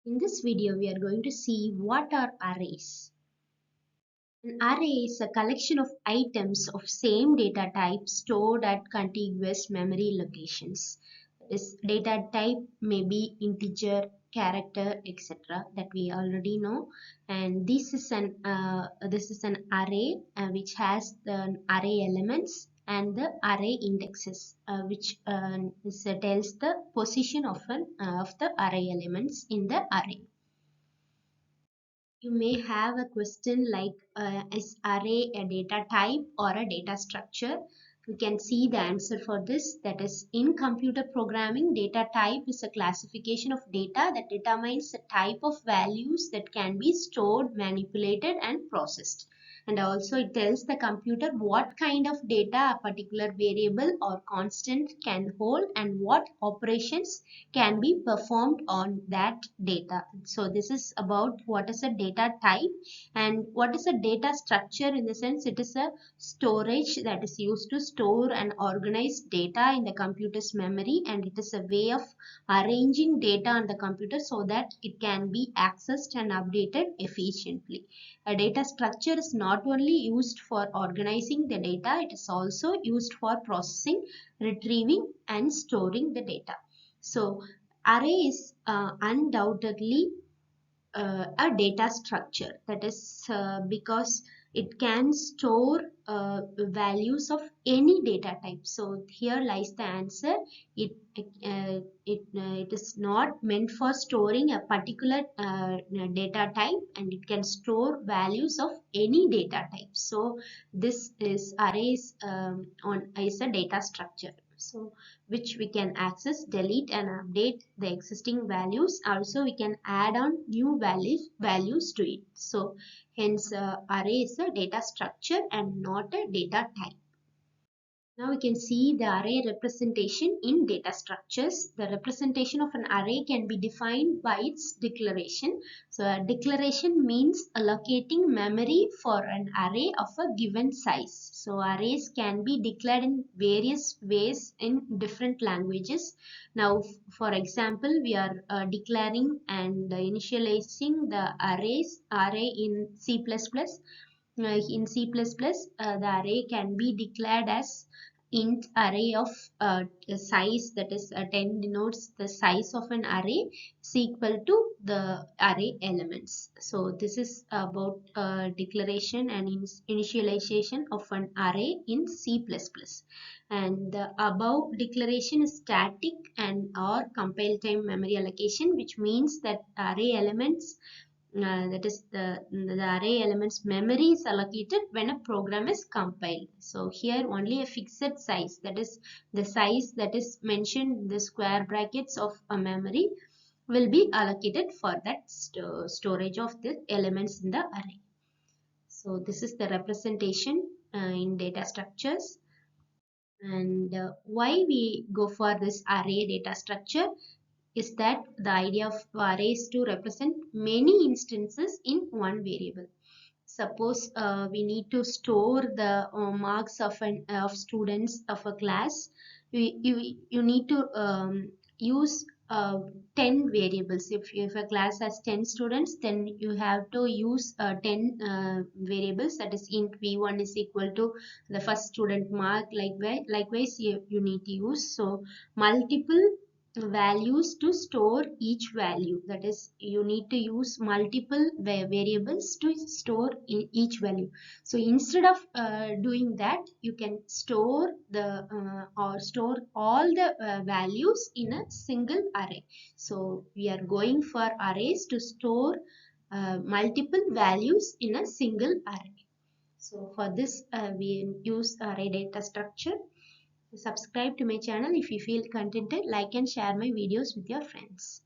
In this video, we are going to see what are arrays. An array is a collection of items of same data type stored at contiguous memory locations. This data type may be integer, character, etc. that we already know. And this is an array which has the array elements and the array indexes, which tells the position of the array elements in the array. You may have a question like, is array a data type or a data structure? You can see the answer for this. That is, in computer programming, data type is a classification of data that determines the type of values that can be stored, manipulated, and processed. And also it tells the computer what kind of data a particular variable or constant can hold and what operations can be performed on that data. So this is about what is a data type and what is a data structure. In the sense, it is a storage that is used to store and organize data in the computer's memory, and it is a way of arranging data on the computer so that it can be accessed and updated efficiently. A data structure is not only used for organizing the data, it is also used for processing, retrieving, and storing the data. So array is undoubtedly a data structure. That is because it can store values of any data type. So here lies the answer. It is not meant for storing a particular data type, and it can store values of any data type. So this is arrays is a data structure. So which we can access, delete, and update the existing values. Also, we can add on new values to it. So hence array is a data structure and not a data type. Now we can see the array representation in data structures. The representation of an array can be defined by its declaration. So a declaration means allocating memory for an array of a given size. So arrays can be declared in various ways in different languages. Now for example, we are declaring and initializing the array in C++. In C++, the array can be declared as int array of size, that is 10 denotes the size of an array, is equal to the array elements. So this is about declaration and initialization of an array in C++. And the above declaration is static and or compile time memory allocation, which means that array elements that is the array elements memory is allocated when a program is compiled. So here only a fixed size, that is the size that is mentioned in the square brackets of a memory, will be allocated for that storage of the elements in the array. So this is the representation in data structures. And why we go for this array data structure is that the idea of arrays to represent many instances in one variable. Suppose we need to store the marks of students of a class. You need to use 10 variables. If a class has 10 students, then you have to use 10 variables. That is, int v1 is equal to the first student mark. Likewise you need to use so multiple values to store each value. That is, you need to use multiple variables to store in each value. So instead of doing that, you can store all the values in a single array. So we are going for arrays to store multiple values in a single array. So for this we use array data structure. Subscribe to my channel if you feel contented. Like and share my videos with your friends.